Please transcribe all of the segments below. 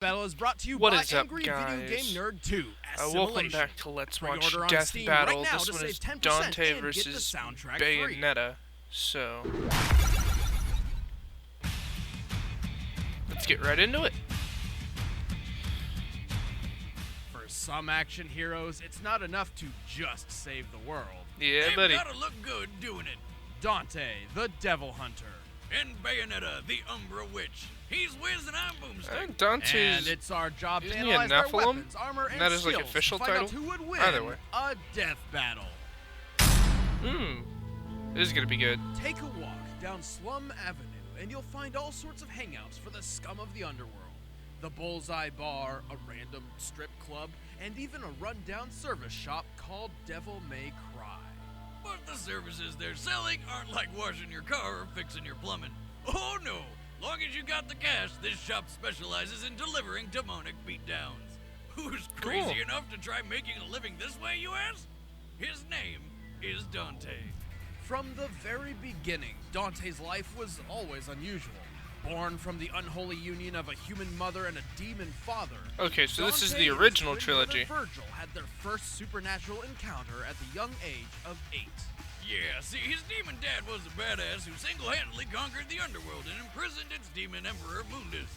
Battle is brought to you What by is up, Angry guys? Video Game Nerd 2, Welcome back to Let's Watch Pre-order on Death Steam Battle. right now This to one save is 10% Dante and get the versus soundtrack free. Bayonetta. So, let's get right into it. For some action heroes, it's not enough to just save the world. Yeah, buddy. They've gotta look good doing it. Dante, the Devil Hunter. And Bayonetta, the Umbra Witch. He's Wiz and I'm Boomstick. Dante's... And it's our job to isn't he a analyze their Nephilim? weapons, armor, and That is like skills official to find title? out who would win Either way. a death battle. This is gonna be good. Take a walk down Slum Avenue, and you'll find all sorts of hangouts for the scum of the underworld. The Bullseye Bar, a random strip club, and even a rundown service shop called Devil May Cry. But the services they're selling aren't like washing your car or fixing your plumbing. Oh no! Long as you got the cash, this shop specializes in delivering demonic beatdowns. Who's crazy Cool. enough to try making a living this way, you ask? His name is Dante. From the very beginning, Dante's life was always unusual. Born from the unholy union of a human mother and a demon father. Okay, so this is Dante the and his original twin trilogy. brother Virgil had their first supernatural encounter at the young age of 8. Yeah, see, his demon dad was a badass who single-handedly conquered the underworld and imprisoned its demon emperor, Mundus.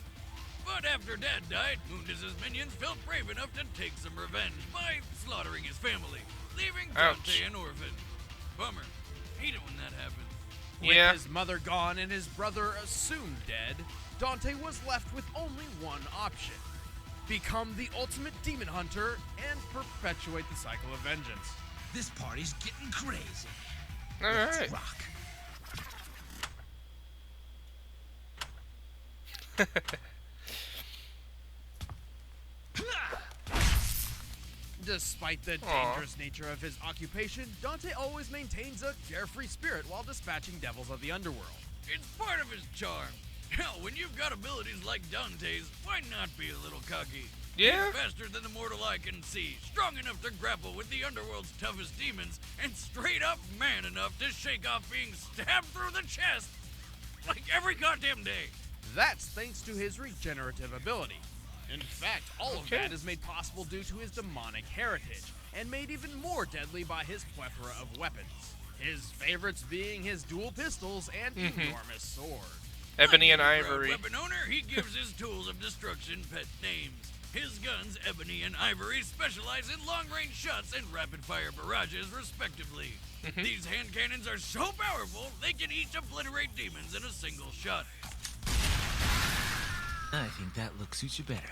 But after Dad died, Mundus's minions felt brave enough to take some revenge by slaughtering his family, leaving Dante an orphan. Bummer. Hate it when that happens. With Yeah. his mother gone and his brother soon dead, Dante was left with only one option. Become the ultimate demon hunter and perpetuate the cycle of vengeance. This party's getting crazy. Alright. Let's rock. Despite the dangerous nature of his occupation, Dante always maintains a carefree spirit while dispatching devils of the underworld. It's part of his charm. Hell, when you've got abilities like Dante's, why not be a little cocky? Yeah? He's faster than the mortal eye can see, strong enough to grapple with the underworld's toughest demons, and straight up man enough to shake off being stabbed through the chest like every goddamn day. That's thanks to his regenerative ability. In fact, all of Okay. that is made possible due to his demonic heritage, and made even more deadly by his plethora of weapons. His favorites being his dual pistols and enormous sword. Ebony and Like any proud Ivory. weapon owner, he gives his tools of destruction pet names. His guns, Ebony and Ivory, specialize in long-range shots and rapid-fire barrages, respectively. These hand cannons are so powerful, they can each obliterate demons in a single shot. I think that look suits you better.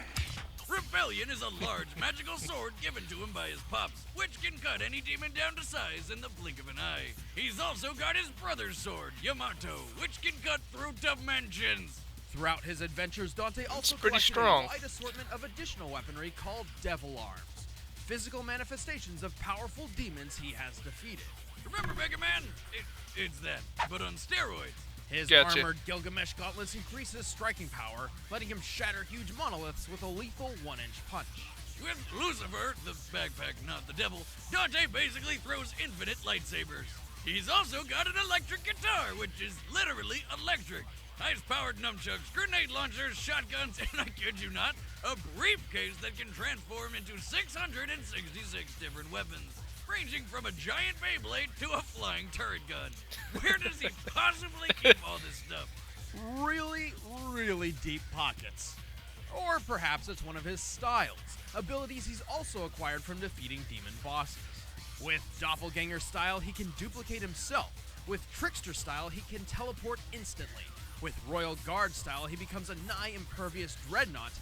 Rebellion is a large magical sword given to him by his pops, which can cut any demon down to size in the blink of an eye. He's also got his brother's sword, Yamato, which can cut through dimensions. Throughout his adventures, Dante also pretty collected strong. a wide assortment of additional weaponry called Devil Arms, physical manifestations of powerful demons he has defeated. Remember Mega Man? It's that, but on steroids. His Gotcha. armored Gilgamesh gauntlets increase his striking power, letting him shatter huge monoliths with a lethal 1-inch punch. With Lucifer, the backpack, not the devil, Dante basically throws infinite lightsabers. He's also got an electric guitar, which is literally electric. Ice-powered nunchucks, grenade launchers, shotguns, and I kid you not, a briefcase that can transform into 666 different weapons, ranging from a giant Beyblade to a flying turret gun. Where does he possibly keep all this stuff? Really, really deep pockets. Or perhaps it's one of his styles, abilities he's also acquired from defeating demon bosses. With Doppelganger style, he can duplicate himself. With Trickster style, he can teleport instantly. With Royal Guard style, he becomes a nigh-impervious dreadnought,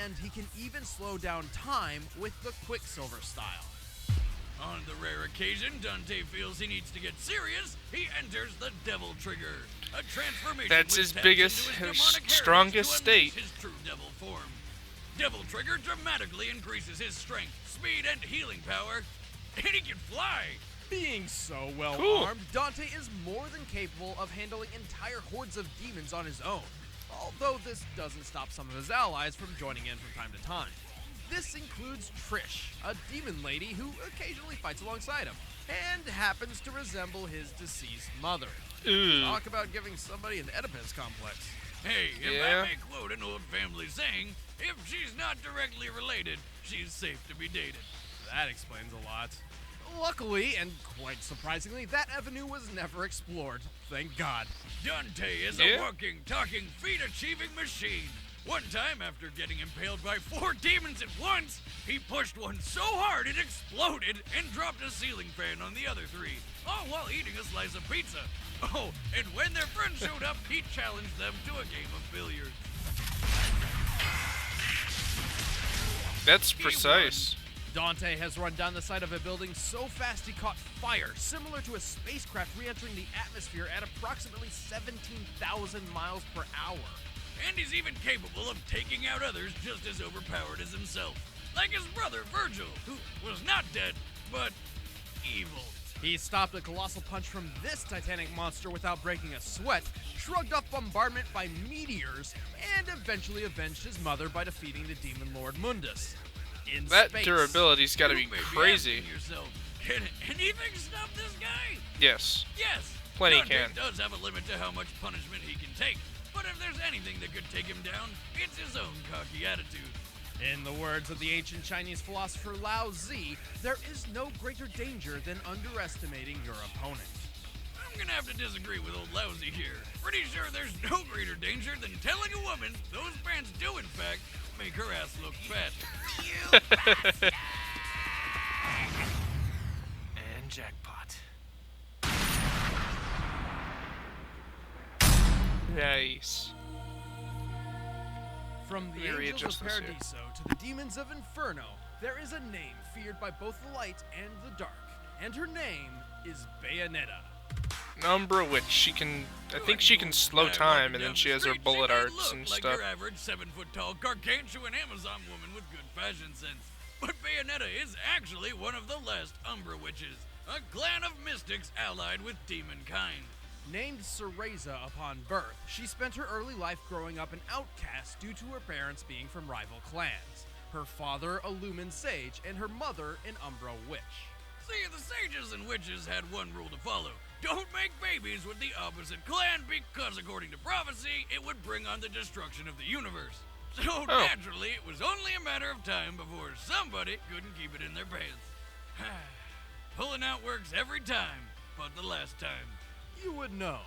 and he can even slow down time with the Quicksilver style. On the rare occasion Dante feels he needs to get serious, he enters the Devil Trigger, a transformation That's which his taps biggest, into his his demonic heritage strongest to state. unleash his true devil form. Devil Trigger dramatically increases his strength, speed, and healing power, and he can fly. Being so well Cool. armed, Dante is more than capable of handling entire hordes of demons on his own, although this doesn't stop some of his allies from joining in from time to time. This includes Trish, a demon lady who occasionally fights alongside him, and happens to resemble his deceased mother. Ooh. Talk about giving somebody an Oedipus complex. Hey, if Yeah. I may quote an old family saying, If she's not directly related, she's safe to be dated. That explains a lot. Luckily, and quite surprisingly, that avenue was never explored. Thank God. Dante is a walking, talking, feat-achieving machine. One time, after getting impaled by 4 demons at once, he pushed one so hard it exploded and dropped a ceiling fan on the other 3, all while eating a slice of pizza. Oh, and when their friends showed up, he challenged them to a game of billiards. That's precise. Dante has run down the side of a building so fast he caught fire, similar to a spacecraft re-entering the atmosphere at approximately 17,000 miles per hour. And he's even capable of taking out others just as overpowered as himself. Like his brother, Virgil, who was not dead, but evil. He stopped a colossal punch from this titanic monster without breaking a sweat, shrugged off bombardment by meteors, and eventually avenged his mother by defeating the demon lord Mundus. In That space. durability's gotta be You may crazy. asking yourself, can anything stop this guy? Yes. Yes. Plenty Dante can. does have a limit to how much punishment he can take, but if there's anything that could take him down, it's his own cocky attitude. In the words of the ancient Chinese philosopher Lao Tzu, there is no greater danger than underestimating your opponent. I'm gonna have to disagree with old Lousy here. Pretty sure there's no greater danger than telling a woman those pants do in fact make her ass look fat. And jackpot. Nice. From the Let me angels readjust of this here. Paradiso to the demons of Inferno, there is a name feared by both the light and the dark, and her name is Bayonetta. Umbra Witch, she can, I think she can slow time, and then she has her bullet arts and like stuff. your average 7-foot-tall gargantuan Amazon woman with good fashion sense. But Bayonetta is actually one of the last Umbra Witches, a clan of mystics allied with demon kind. Named Cereza upon birth, she spent her early life growing up an outcast due to her parents being from rival clans. Her father, a Lumen Sage, and her mother, an Umbra Witch. See, the sages and witches had one rule to follow. Don't make babies with the opposite clan because, according to prophecy, it would bring on the destruction of the universe. So naturally, it was only a matter of time before somebody couldn't keep it in their pants. Pulling out works every time, but the last time. You would know.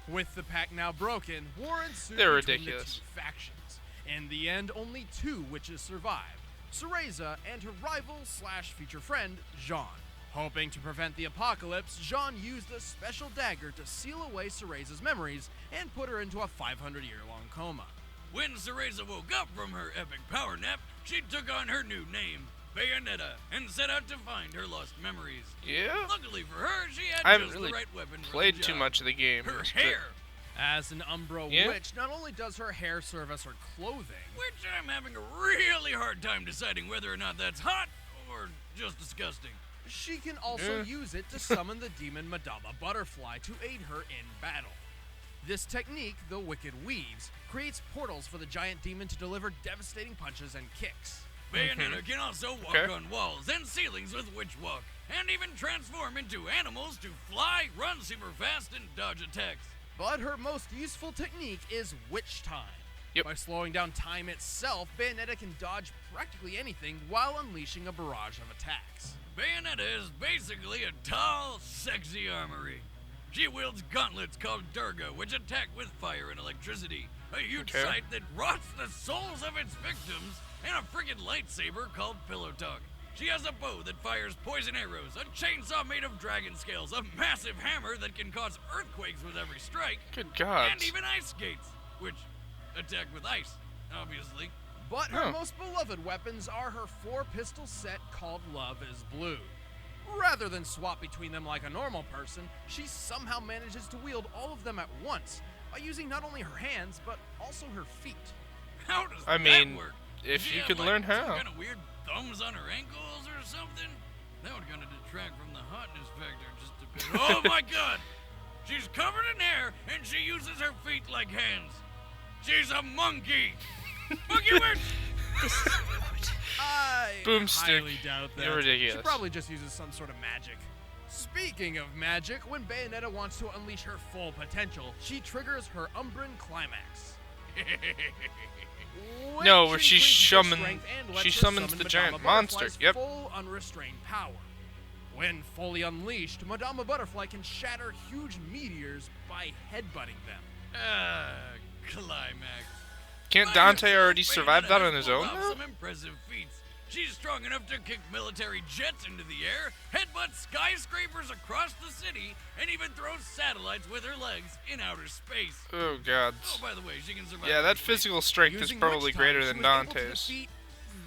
With the pact now broken, war ensued They're between ridiculous. the 2 factions. In the end, only 2 witches survived, Cereza and her rival/future friend, Jean. Hoping to prevent the apocalypse, Jean used a special dagger to seal away Cereza's memories and put her into a 500-year-long coma. When Cereza woke up from her epic power nap, she took on her new name, Bayonetta, and set out to find her lost memories. Yeah? Luckily for her, she had I haven't just really the right weapon for played the too job. much of the game. Her It's hair, As an Umbra witch, not only does her hair serve as her clothing, which I'm having a really hard time deciding whether or not that's hot or just disgusting. she can also use it to summon the demon Madama Butterfly to aid her in battle. This technique, the Wicked Weaves, creates portals for the giant demon to deliver devastating punches and kicks. Bayonetta can also walk Okay. on walls and ceilings with Witch Walk, and even transform into animals to fly, run super fast, and dodge attacks. But her most useful technique is Witch Time. Yep. By slowing down time itself, Bayonetta can dodge practically anything while unleashing a barrage of attacks. Bayonetta is basically a tall, sexy armory. She wields gauntlets called Durga, which attack with fire and electricity, a huge Okay. sight that rots the souls of its victims, and a friggin' lightsaber called Pillow Talk. She has a bow that fires poison arrows, a chainsaw made of dragon scales, a massive hammer that can cause earthquakes with every strike, Good God. and even ice skates, which attack with ice, obviously. But her Huh. most beloved weapons are her 4-pistol set called Love is Blue. Rather than swap between them like a normal person, she somehow manages to wield all of them at once by using not only her hands, but also her feet. How does I mean, that work? if Does she you have, could like, learn some how. kind of weird thumbs on her ankles or something? That would kind of detract from the hotness factor just a bit. Oh my God! She's covered in hair and she uses her feet like hands. She's a monkey. Monkey witch. I Boomstick. highly doubt that. You're ridiculous. She probably just uses some sort of magic. Speaking of magic, when Bayonetta wants to unleash her full potential, she triggers her Umbran Climax. No, where which she increases her summons strength and lets she her summons summon the Madama giant monster. Butterfly's Yep. full unrestrained power. When fully unleashed, Madama Butterfly can shatter huge meteors by headbutting them. Climax. Can't By Dante herself, already survive Bayonetta that has on his pulled own? off though? some impressive feats. She's strong enough to kick military jets into the air, headbutt skyscrapers across the city, and even throw satellites with her legs in outer space. Oh god. Oh, by the way, she can survive. Yeah, that outer space. physical strength is Using probably which time, greater she than was able to Dante's. defeat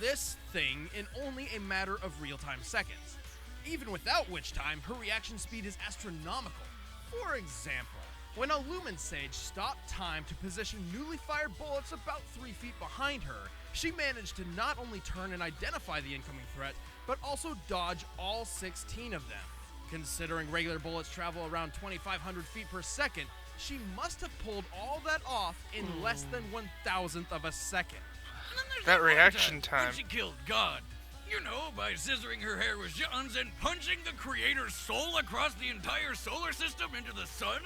this thing in only a matter of real-time seconds. Even without which time, her reaction speed is astronomical. For example, when a Lumen Sage stopped time to position newly fired bullets about 3 feet behind her, she managed to not only turn and identify the incoming threat, but also dodge all 16 of them. Considering regular bullets travel around 2,500 feet per second, she must have pulled all that off in less than 1,000th of a second. And then there's That one reaction when time. she killed God. You know, by scissoring her hair with Johns and punching the creator's soul across the entire solar system into the sun?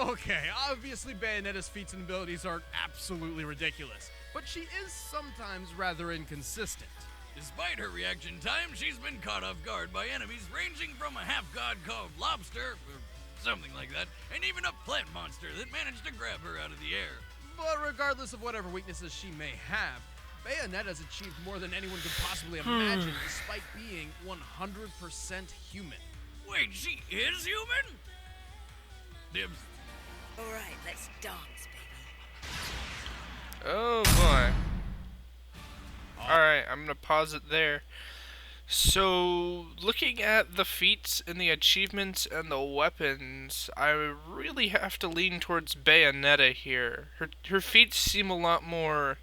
Okay, obviously Bayonetta's feats and abilities are absolutely ridiculous, but she is sometimes rather inconsistent. Despite her reaction time, she's been caught off guard by enemies ranging from a half-god called Lobster, or something like that, and even a plant monster that managed to grab her out of the air. But regardless of whatever weaknesses she may have, Bayonetta's achieved more than anyone could possibly imagine despite being 100% human. Wait, she is human? Dibs. All right, let's dance, baby. Oh boy. Alright, I'm gonna pause it there. So, looking at the feats and the achievements and the weapons, I really have to lean towards Bayonetta here. Her feats seem a lot more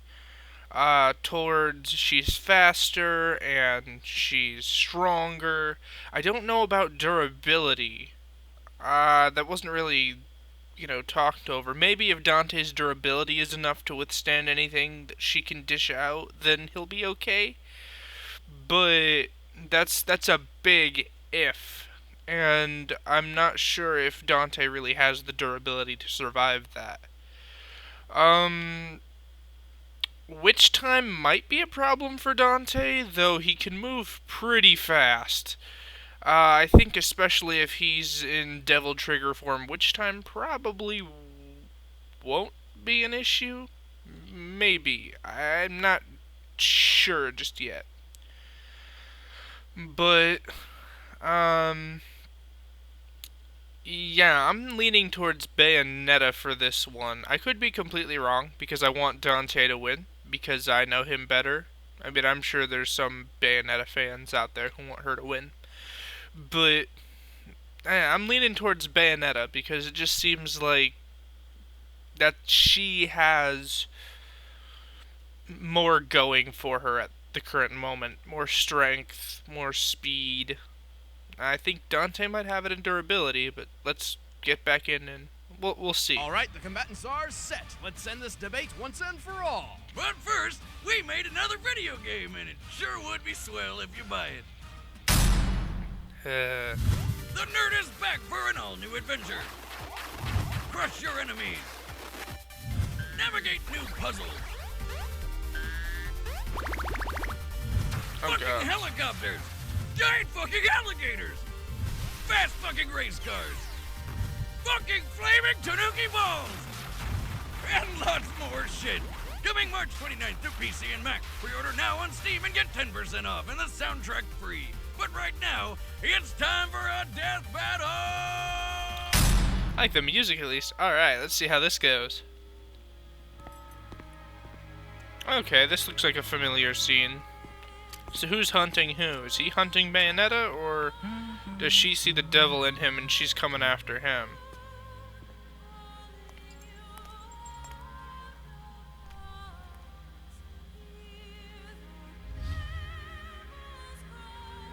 towards she's faster and she's stronger. I don't know about durability. That wasn't really, talked over. Maybe if Dante's durability is enough to withstand anything that she can dish out, then he'll be okay. But that's a big if. And I'm not sure if Dante really has the durability to survive that. Witch time might be a problem for Dante, though he can move pretty fast. I think especially if he's in Devil Trigger form, witch time probably won't be an issue. Maybe. I'm not sure just yet. But, yeah, I'm leaning towards Bayonetta for this one. I could be completely wrong, because I want Dante to win, because I know him better. I mean, I'm sure there's some Bayonetta fans out there who want her to win. But, I'm leaning towards Bayonetta, because it just seems like that she has more going for her at the current moment. More strength, more speed. I think Dante might have it in durability, but let's get back in and we'll see. Alright, the combatants are set. Let's end this debate once and for all. But first, we made another video game, and it sure would be swell if you buy it. The nerd is back for an all-new adventure. Crush your enemies. Navigate new puzzles. Fucking God. helicopters. Giant fucking alligators. Fast fucking race cars. Fucking flaming tanuki balls. And lots more shit. Coming March 29th to PC and Mac. Pre-order now on Steam and get 10% off and the soundtrack free. But right now, it's time for a death battle! I like the music at least. Alright, let's see how this goes. Okay, this looks like a familiar scene. So who's hunting who? Is he hunting Bayonetta, or does she see the devil in him and she's coming after him?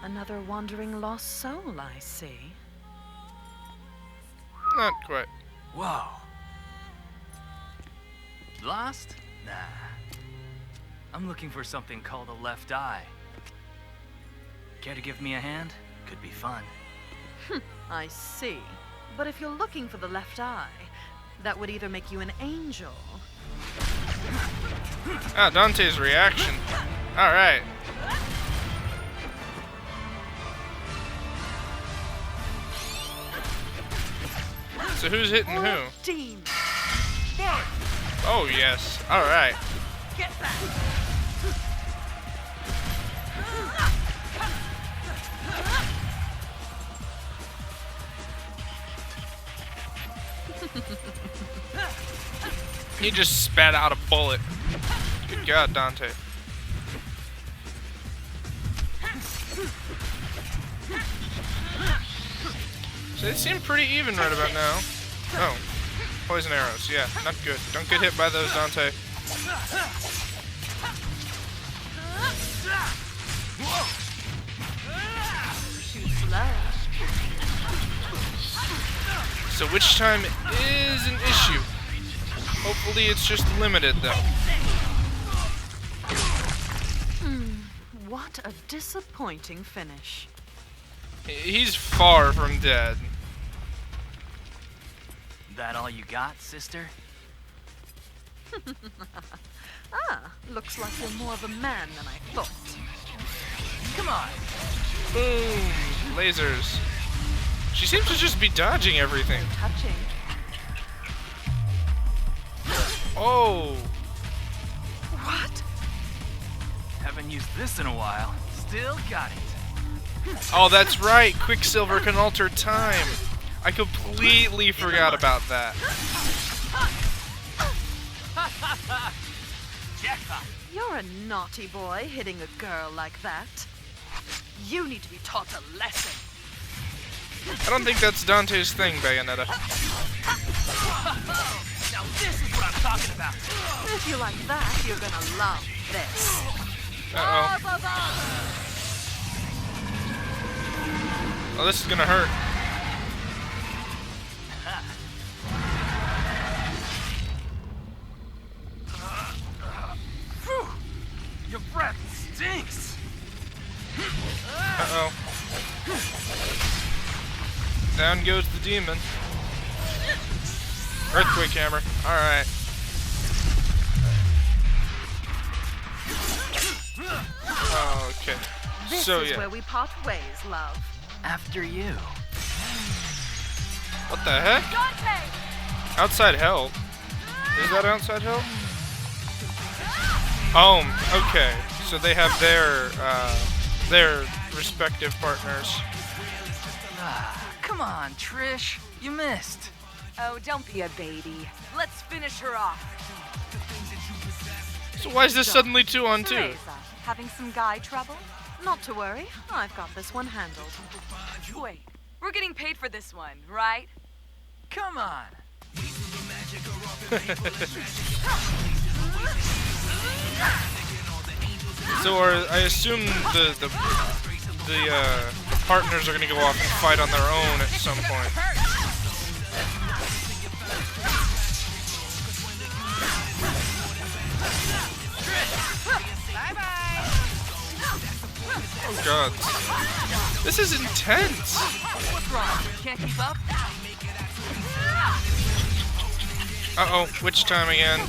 Another wandering lost soul, I see. Not quite. Whoa. Lost? Nah. I'm looking for something called a left eye. Care to give me a hand? Could be fun. I see. But if you're looking for the left eye, that would either make you an angel Ah, Dante's reaction. Alright. So who's hitting who? Team. Oh, yes. Alright. Get back. He just spat out a bullet. Good God, Dante. So they seem pretty even right about now. Oh. Poison arrows. Yeah, not good. Don't get hit by those, Dante. Shoot slow. So which time is an issue. Hopefully it's just limited, though. What a disappointing finish. He's far from dead. That all you got, sister? Looks like you're more of a man than I thought. Come on. Boom! Lasers. She seems to just be dodging everything. Touching. Oh! What? Haven't used this in a while. Still got it. Oh, that's right. Quicksilver can alter time. I completely forgot about that. Jackpot. You're a naughty boy hitting a girl like that. You need to be taught a lesson. I don't think that's Dante's thing, Bayonetta. Now this is what I'm talking about. If you like that, you're gonna love this. Uh-oh. Oh, this is gonna hurt. Phew. Your breath stinks. Uh-oh. Down goes the demon. Earthquake hammer. Alright. Okay. This So, is yeah. where we part ways, love. After you. What the heck? Dante! Outside help? Is that outside help? Oh, okay. So they have their respective partners. Come on, Trish. You missed. Oh, don't be a baby. Let's finish her off. So why is this suddenly 2-on-2? Teresa, having some guy trouble? Not to worry, I've got this one handled. Wait, we're getting paid for this one, right? Come on. So I assume the partners are gonna go off and fight on their own at some point. Oh God, this is intense. What's wrong? Can't keep up? Uh-oh, witch time again.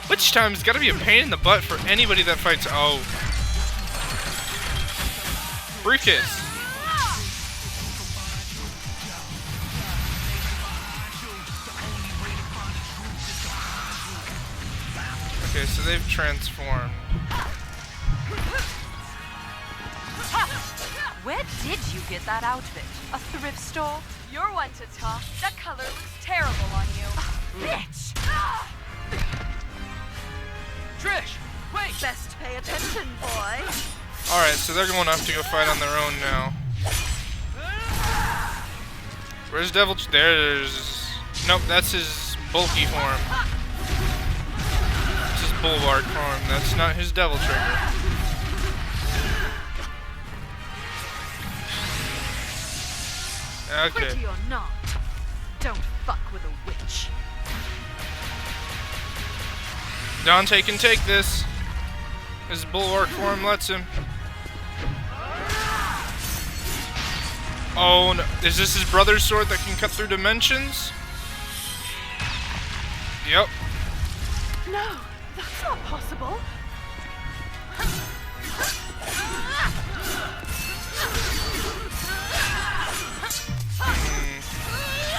Witch time's gotta be a pain in the butt for anybody that fights. Oh. Briefcase. Okay, so they've transformed. Where did you get that outfit? A thrift store? You're one to talk. That color looks terrible on you. Bitch! Trish, wait. Best pay attention, boy. Alright, so they're going off to go fight on their own now. Where's Devil? There's... Nope, that's his bulky form. It's his bulwark form. That's not his devil trigger. Okay. Pretty or not, don't fuck with a witch. Dante can take this. His bulwark form lets him. Oh no. Is this his brother's sword that can cut through dimensions? Yep. No, that's not possible.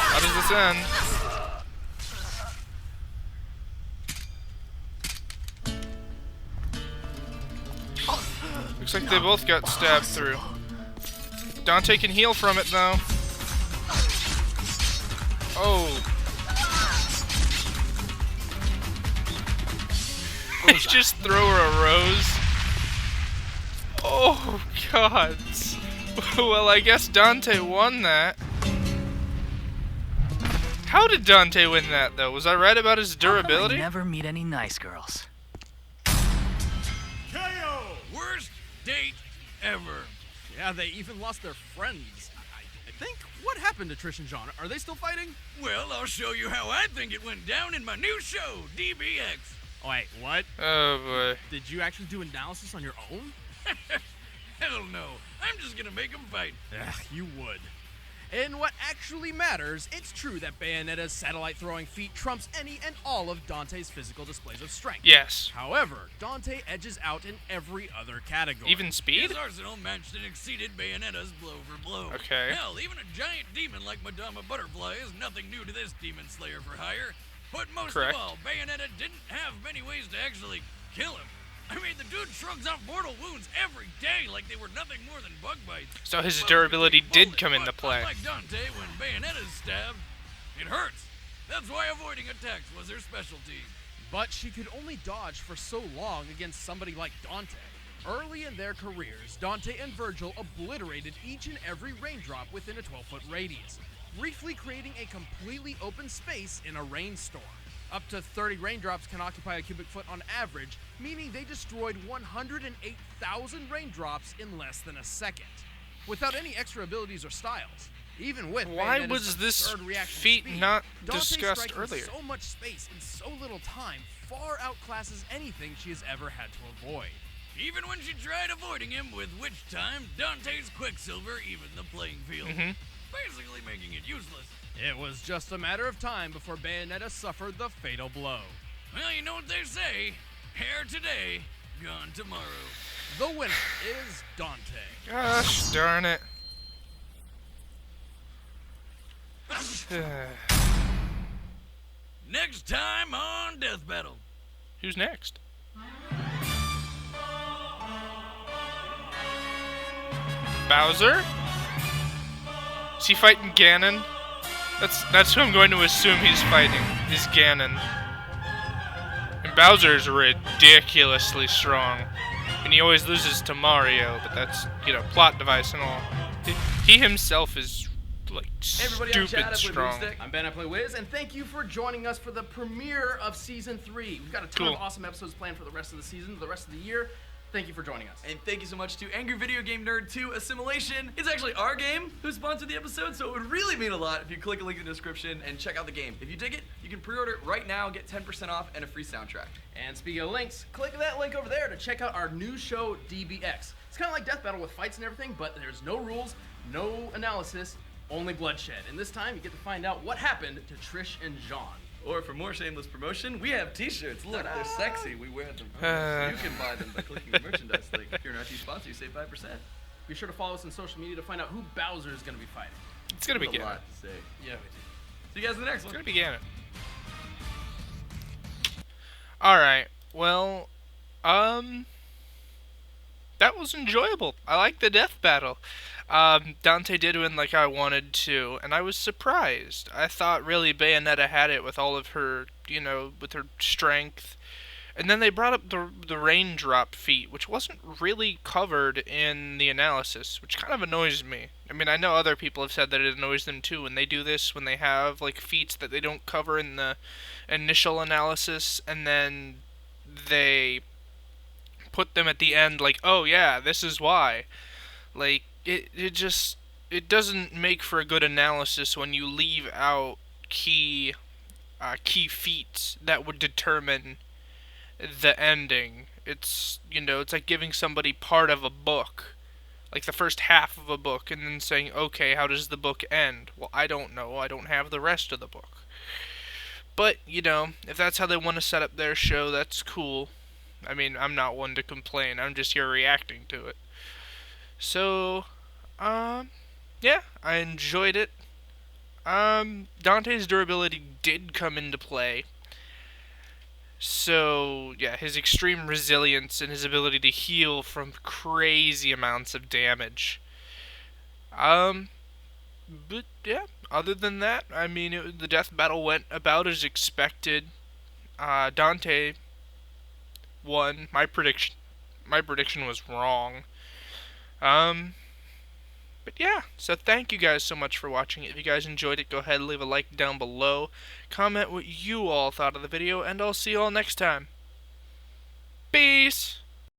How does this end? Looks like they both got stabbed through. Dante can heal from it, though. Oh. They just throw her a rose. Oh, God. Well, I guess Dante won that. How did Dante win that, though? Was I right about his durability? I never meet any nice girls. KO! Worst date ever. Yeah, they even lost their friends. I think. What happened to Trish and John? Are they still fighting? Well, I'll show you how I think it went down in my new show, DBX. Oh, wait, what? Oh, boy. Did you actually do analysis on your own? Hell no. I'm just gonna make them fight. Ugh, you would. In what actually matters, it's true that Bayonetta's satellite throwing feat trumps any and all of Dante's physical displays of strength. Yes. However, Dante edges out in every other category. Even speed? His arsenal matched and exceeded Bayonetta's blow for blow. Okay. Hell, even a giant demon like Madama Butterfly is nothing new to this demon slayer for hire. But most Correct. of all, Bayonetta didn't have many ways to actually kill him. I mean, the dude shrugs off mortal wounds every day like they were nothing more than bug bites. So his Well, durability it's a did bullet, come into but play. unlike Dante, when Bayonetta's stabbed, it hurts. That's why avoiding attacks was her specialty. But she could only dodge for so long against somebody like Dante. Early in their careers, Dante and Virgil obliterated each and every raindrop within a 12-foot radius, briefly creating a completely open space in a rainstorm. Up to 30 raindrops can occupy a cubic foot on average, meaning they destroyed 108,000 raindrops in less than a second. Without any extra abilities or styles. Even with Why Bayonetta's was this absurd reaction feat speed, not Dante discussed striking earlier? So much space in so little time far outclasses anything she has ever had to avoid. Even when she tried avoiding him, with which time Dante's Quicksilver evened the playing field. Basically making it useless. It was just a matter of time before Bayonetta suffered the fatal blow. Well, you know what they say. Hair today, gone tomorrow. The winner is Dante. Gosh darn it. Next time on Death Battle. Who's next? Bowser? Is he fighting Ganon? That's who I'm going to assume he's fighting, is Ganon. And Bowser is ridiculously strong. And he always loses to Mario, but that's, plot device and all. He himself is, Hey everybody, I'm stupid Chad, I play strong. Boomstick. I'm Ben, I play Wiz, and thank you for joining us for the premiere of Season 3. We've got a ton Cool. of awesome episodes planned for the rest of the season, the rest of the year. Thank you for joining us. And thank you so much to Angry Video Game Nerd 2 Assimilation. It's actually our game who sponsored the episode, so it would really mean a lot if you click a link in the description and check out the game. If you dig it, you can pre-order it right now, get 10% off, and a free soundtrack. And speaking of links, click that link over there to check out our new show, DBX. It's kind of like Death Battle with fights and everything, but there's no rules, no analysis, only bloodshed. And this time, you get to find out what happened to Trish and John. Or for more shameless promotion, we have t-shirts. Look, they're sexy. We wear them. You can buy them by clicking the merchandise link. If you're an RT sponsor, you save 5%. Be sure to follow us on social media to find out who Bowser is going to be fighting. It's gonna be There's a Ganon. lot to say. Yeah, See you guys in the next It's one. gonna be Ganon. Alright, well, that was enjoyable. I like the death battle. Dante did win like I wanted to, and I was surprised. I thought really Bayonetta had it with all of her, with her strength. And then they brought up the raindrop feat, which wasn't really covered in the analysis, which kind of annoys me. I mean, I know other people have said that it annoys them too when they do this, when they have like feats that they don't cover in the initial analysis, and then they put them at the end like, oh yeah, this is why. Like, it doesn't make for a good analysis when you leave out key feats that would determine the ending. It's like giving somebody part of a book, like the first half of a book, and then saying, okay, how does the book end? Well, I don't know. I don't have the rest of the book. But, you know, if that's how they want to set up their show, that's cool. I mean, I'm not one to complain. I'm just here reacting to it. So, yeah, I enjoyed it. Dante's durability did come into play. So, yeah, his extreme resilience and his ability to heal from crazy amounts of damage. But, yeah, other than that, I mean, the death battle went about as expected. Dante won. My prediction was wrong. But yeah, so thank you guys so much for watching it. If you guys enjoyed it, go ahead and leave a like down below. Comment what you all thought of the video, and I'll see you all next time. Peace!